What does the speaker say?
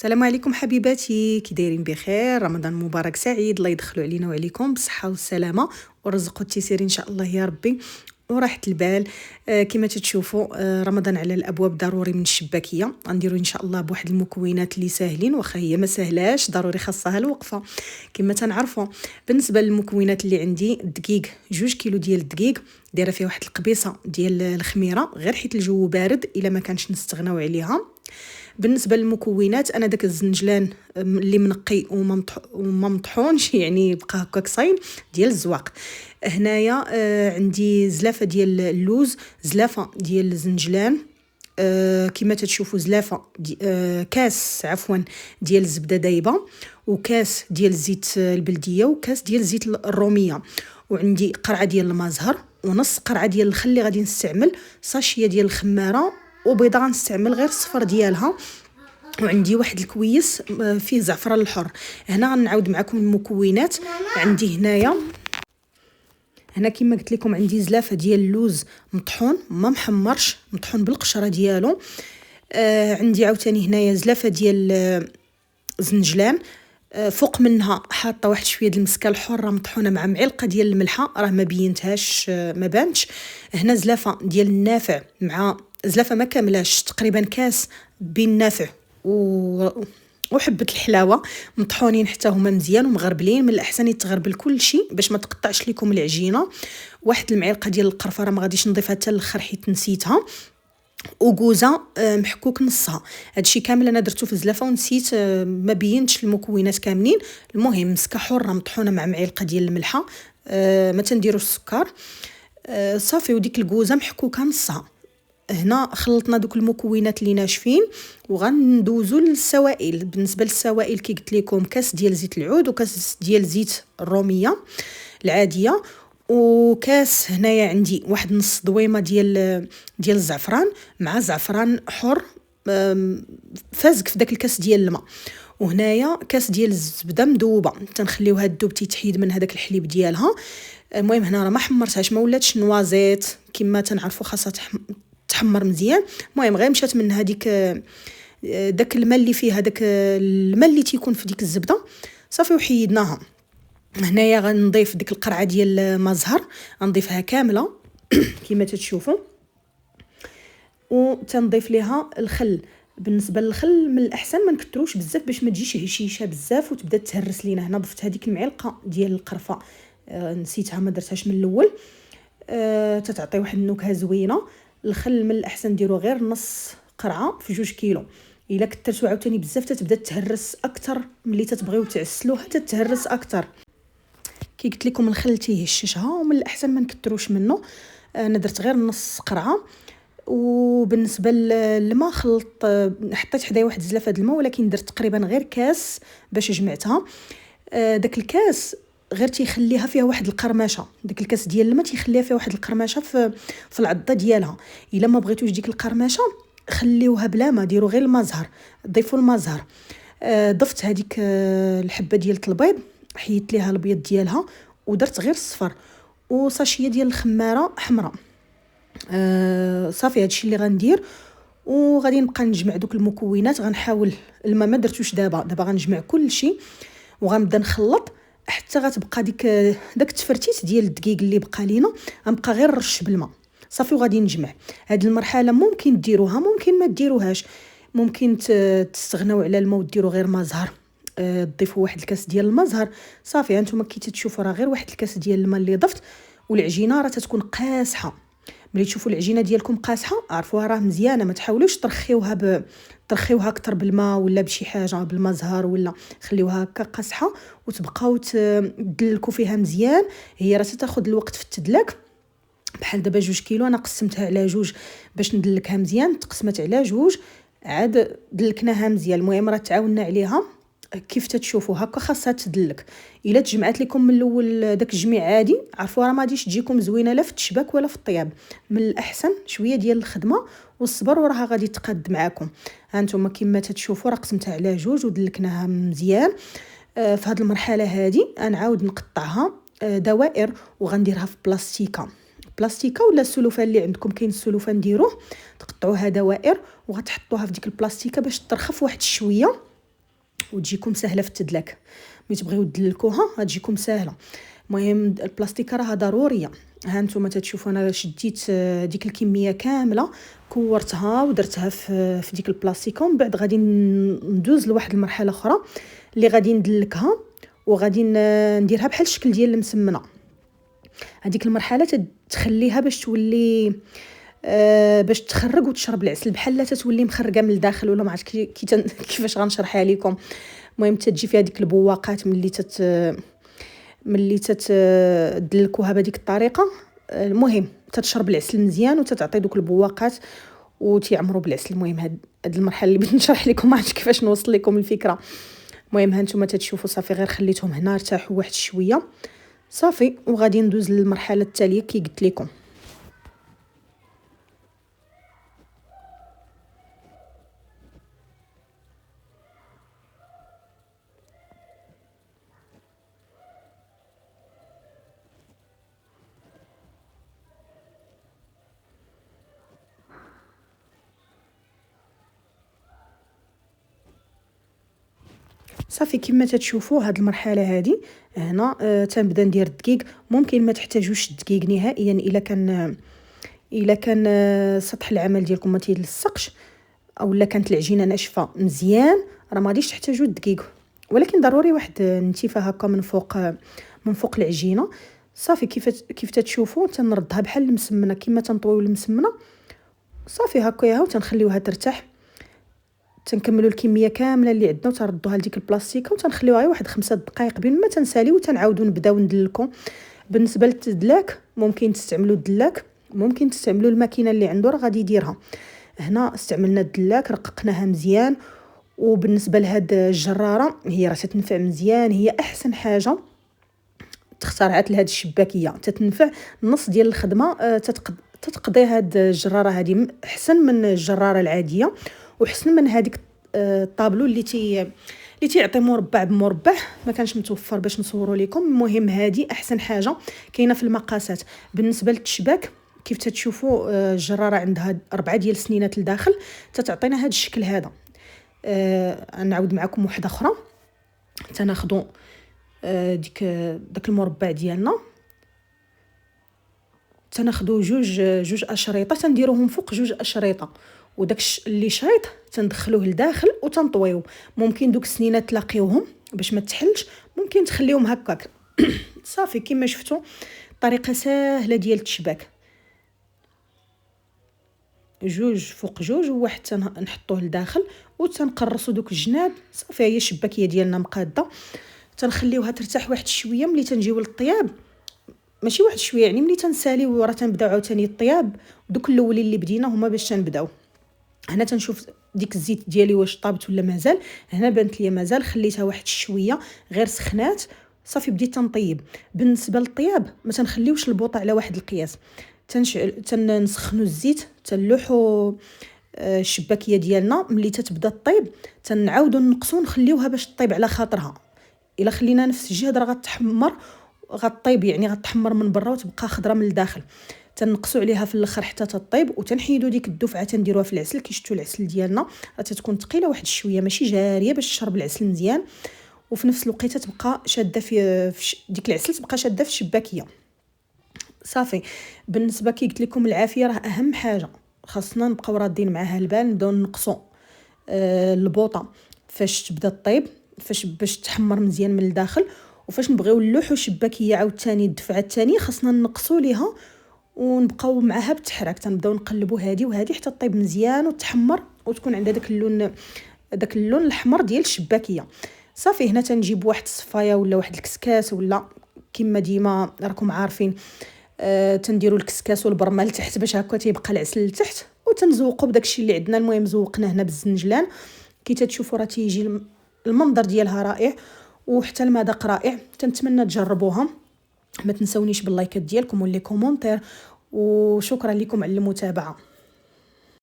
السلام عليكم حبيباتي، كي دايرين؟ بخير، رمضان مبارك سعيد، الله يدخلوا علينا وعليكم بالصحه والسلامه والرزق والتيسير ان شاء الله يا ربي وراحه البال. كما تتشوفوا رمضان على الابواب، ضروري من الشباكيه غنديروا ان شاء الله بواحد المكونات اللي ساهلين، واخا هي ما سهلاش ضروري خاصها الوقفه. كما تنعرفوا بالنسبه للمكونات اللي عندي، الدقيق 2 كيلو ديال الدقيق، دايره فيه واحد القبيصه ديال الخميره غير حيت الجو بارد الا ما كانش نستغناو عليها. بالنسبه للمكونات، انا داك الزنجلان اللي منقي وما مطحونش يعني بقى هكاك صايم ديال الزواق. هنايا عندي زلافه ديال اللوز، زلافه ديال الزنجلان، كما تتشوفوا زلافه كاس ديال الزبده دايبه، وكاس ديال زيت البلديه، وكاس ديال زيت الروميه، وعندي قرعه ديال المازهر، ونص قرعه ديال الخل اللي غادي نستعمل، ساشيه ديال الخماره، وبيضه غنستعمل غير الصفر ديالها، وعندي واحد الكويس فيه زعفران الحر. هنا غنعاود معكم المكونات. عندي هنا كما قلت لكم عندي زلافه ديال اللوز مطحون ما محمرش، مطحون بالقشره ديالو. عندي عاوتاني هنايا زلافه ديال زنجلان، فوق منها حاطه واحد شويه د المسكه الحره مطحونه مع معلقه ديال الملحه، راه ما بينتهاش ما بانش. هنا زلافه ديال النافع، مع زلافه ما كاملاش، تقريبا كاس بين النافع وحبه الحلاوه مطحونين حتى هما مزيان ومغربلين. من الاحسن يتغربل كل شيء باش ما تقطعش لكم العجينه. واحد المعلقه ديال القرفه، راه ما غاديش نضيفها حتى الاخر حيت نسيتها، وكوزه محكوك نصها. هادشي كامل انا درتو في الزلافه ونسيت ما بينتش المكونات كاملين. المهم مسكه حره مطحونه مع معلقه ديال الملحه، ما تنديروش السكر صافي، وديك الكوزه محكوكه نصها. هنا خلطنا دوك المكونات اللي ناشفين وغندوزو للسوائل. بالنسبه للسوائل كي قلت لكم، كاس ديال زيت العود، وكاس ديال زيت الروميه العاديه، وكاس هنايا عندي واحد نص ضويمه ديال الزعفران، مع زعفران حر فازك في داك الكاس ديال الماء. وهنايا كاس ديال الزبده مذوبه، تنخليوها تذوب تيتحيد من هذاك الحليب ديالها. المهم هنا راه ما حمرتهاش، ما ولاتش نوازيت كما تنعرفوا، خاصها تحمر مزيان. المهم غير مشات من هذيك داك الماء اللي فيها، داك الماء اللي تيكون في ديك الزبده صافي، وحيدناها. هنايا غنضيف ديك القرعه ديال المزهر، غنضيفها كامله كما تتشوفوا، وتنضيف ليها الخل. بالنسبه للخل من الاحسن ما نكثروش بزاف باش ما تجيش هشيشه بزاف وتبدا تهرس لينا. هنا ضفت هذيك المعلقه ديال القرفه، نسيتها ما درتهاش من الاول، تتعطي واحد النكهه زوينه. الخل من الاحسن ديروا غير نص قرعه في 2 كيلو، الا كثرتو عاوتاني بزاف تتبدا تهرس اكثر، ملي تتبغيو تعسلوها تتهرس اكثر. كي قلت لكم الخل تيهششها، ومن الاحسن ما نكثروش منه. انا درت غير نص قرعه. وبالنسبه للماء، خلط حطيت حدايا واحد زلافه د الماء، ولكن درت تقريبا غير كاس باش جمعتها. داك الكاس غير تيخليها فيها واحد القرمشه، داك الكاس ديال الماء تيخليها فيها واحد القرمشه في العضه ديالها. الا ما بغيتوش ديك القرمشه خليوها بلا ما، ديروا غير المزهر، ضيفوا المزهر. ضفت هذيك الحبه ديال البيض، حيدت ليها البيض ديالها، ودرت غير الصفر، وساشيه ديال الخماره حمراء. صافي هادشي اللي غندير. وغادي نبقى نجمع دوك المكونات. غنحاول الماء ما درتوش دابا غنجمع كل شيء وغنبدا نخلط حتى غتبقى داك التفرتيت ديال الدقيق اللي بقى لينا، غنبقى غير نرش بالماء صافي وغادي نجمع. هاد المرحله ممكن ديروها ممكن ما ديروهاش، ممكن تستغناو على الماء وديروا غير مزهر، تضيفوا واحد الكاس ديال المزهر صافي. هانتوما كي تشوفوا راه غير واحد الكاس ديال الماء اللي ضفت، والعجينه راه تتكون قاصحه. ملي تشوفوا العجينه ديالكم قاصحه عرفوها راه مزيانه. ما تحاولوش ترخيوها اكثر بالماء ولا بشي حاجه بالمزهر، ولا خليوها هكا قاصحه وتبقاو تدلكوا فيها مزيان. هي راه تاخذ الوقت في التدلاك. بحال دابا 2 كيلو انا قسمتها على 2 باش ندلكها مزيان، تقسمت على 2 عاد دلكناها مزيان. المهم راه تعاوننا عليها كيف تتشوفوا هكا خاصها تدلك. الا تجمعات لكم من الاول داك الجميع عادي، عرفوا راه ما غاديش تجيكم زوينه لا في التشباك ولا في الطياب. من الاحسن شويه ديال الخدمه والصبر وراها غادي تقاد معاكم. هانتوما كما تتشوفوا راه قسمتها على 2 ودلكناها مزيان. في هذه المرحله هذه غنعاود نقطعها دوائر، وغنديرها في بلاستيكه ولا السلوفان اللي عندكم، كاين السلوفان ديروه، تقطعوها دوائر وغتحطوها في ديك البلاستيكه باش ترخف واحد شويه. وتجيكم سهله في التدلاك. ملي تبغيو تدلكوها غتجيكم سهله. المهم البلاستيكه راها ضروريه. ها نتوما تتشوفوا انا شديت ديك الكميه كامله كورتها ودرتها في ديك البلاستيكه، ومن بعد غادي ندوز لواحد المرحله اخرى اللي غادي ندلكها وغادي نديرها بحال الشكل ديال المسمنه. هذيك المرحله تخليها باش تولي باش تخرج وتشرب العسل بحال لا تتولي مخرجه من الداخل، ولا ما عرفت كيفاش غنشرحها لكم. المهم تجي فيها ديك البواقات ملي تدلكوها بهذيك الطريقه. المهم تتشرب العسل مزيان وتتعطي دوك البواقات وتيعمروا بالعسل. المهم هاد المرحله اللي بغيت نشرح لكم، ما عرفتش كيفاش نوصل لكم الفكره. المهم ها نتوما تتشوفوا صافي غير خليتهم هنا ارتاحوا واحد شويه صافي، وغادي ندوز للمرحله التاليه كي قلت لكم. صافي كما تتشوفوا هاد المرحله هادي هنا تنبدا ندير الدقيق. ممكن ما تحتاجوش الدقيق نهائيا الا كان سطح العمل ديالكم ما تيلصقش او لا كانت العجينه ناشفه مزيان، راه ما غاديش تحتاجوا الدقيق، ولكن ضروري واحد النتيفه هكا من فوق العجينه. صافي كيف تتشوفوا تنردها بحال المسمنه كما تنطويو المسمنه. صافي هكايا وتنخليوها ترتاح. تنكملوا الكميه كامله اللي عندنا وتردوها لديك البلاستيكه وتنخليوها غير واحد 5 دقائق بين ما تنساليو وتنعاودوا نبداو ندلكو. بالنسبه للتدلاك ممكن تستعملوا الدلاك، ممكن تستعملوا الماكينه اللي عنده راه غادي يديرها. هنا استعملنا الدلاك رققناها مزيان. وبالنسبه لهاد الجراره هي راه تتنفع مزيان، هي احسن حاجه تخترعت لهاد الشباكيه. تتنفع نص ديال الخدمه تتقضي هاد الجراره هذه احسن من الجراره العاديه، وحسن من هذيك الطابلو اللي تيعطي مربع بمربع ما كانش متوفر باش نصوروا لكم. المهم هذه احسن حاجه كاينه في المقاسات. بالنسبه للتشباك كيف تتشوفوا الجراره عندها 4 ديال السنينات لداخل تتعطينا هذا الشكل هذا. نعاود معكم واحده اخرى. تناخذوا داك المربع ديالنا، تناخذوا جوج اشرطه تنديروهم فوق 2 اشرطه، وداك اللي شريط تندخلوه لداخل وتنطويو. ممكن دوك السنينات تلاقيوهم باش ما تحلش، ممكن تخليهم هكاك. صافي كما شفتوا طريقه سهله ديال التشباك، 2 فوق 2 وواحد نحطوه لداخل وتنقرصوا دوك الجناب. صافي هي الشباكيه ديالنا مقاده. تنخليوها ترتاح واحد شويه. ملي تنجيو للطياب ماشي واحد شويه، يعني ملي تنساليو راه تنبداو عاوتاني الطياب. دوك الاولين اللي بدينا هما باش تنبداو. هنا تنشوف ديك الزيت ديالي واش طابت ولا مازال. هنا بانت لي مازال، خليتها واحد شويه غير سخنات. صافي بديت تنطيب. بالنسبه للطياب ما تنخليوش البوطه على واحد القياس. تنسخنوا الزيت، تنلوحوا الشباكيه ديالنا. ملي تتبدا الطيب تنعاودوا نقصوا نخليوها باش طيب على خاطرها. الا خلينا نفس الجهد راه غتحمر غطيب، يعني غتحمر من برا وتبقى خضره من الداخل. تنقصوا عليها في الاخر حتى تطيب وتنحيدوا ديك الدفعه تنديروها في العسل. كي شفتوا العسل ديالنا راه تتكون ثقيله واحد شويه ماشي جاريه باش تشرب العسل مزيان، وفي نفس الوقت تبقى شاده في ديك العسل تبقى شاده في الشباكيه. صافي بالنسبه كي قلت لكم العافيه راه اهم حاجه، خاصنا نبقاو رادين معاها البال. نبداو نقصوا البوطه فاش تبدا الطيب، باش تحمر مزيان من الداخل. وفاش نبغيو نلوحوا الشباكيه عاوتاني الدفعه الثانيه خاصنا نقصوا ليها ونبقاو معاها بالتحراك. تنبداو نقلبوا هذه وهذه حتى طيب مزيان وتحمر وتكون عندها داك اللون الاحمر ديال الشباكيه. صافي هنا تنجيب واحد الصفايه ولا واحد الكسكاس، ولا كما ديما راكم عارفين تنديروا الكسكاس والبرمه لتحت باش هكا تيبقى العسل لتحت، وتنزوقوا بداك الشيء اللي عندنا. المهم زوقنا هنا بالزنجلان. كي تتشوفوا راه تيجي المنظر ديالها رائع وحتى المذاق رائع. تنتمنى تجربوها. ما تنسونيش باللايكات ديالكم واللي كومونتير، وشكرا لكم على المتابعه.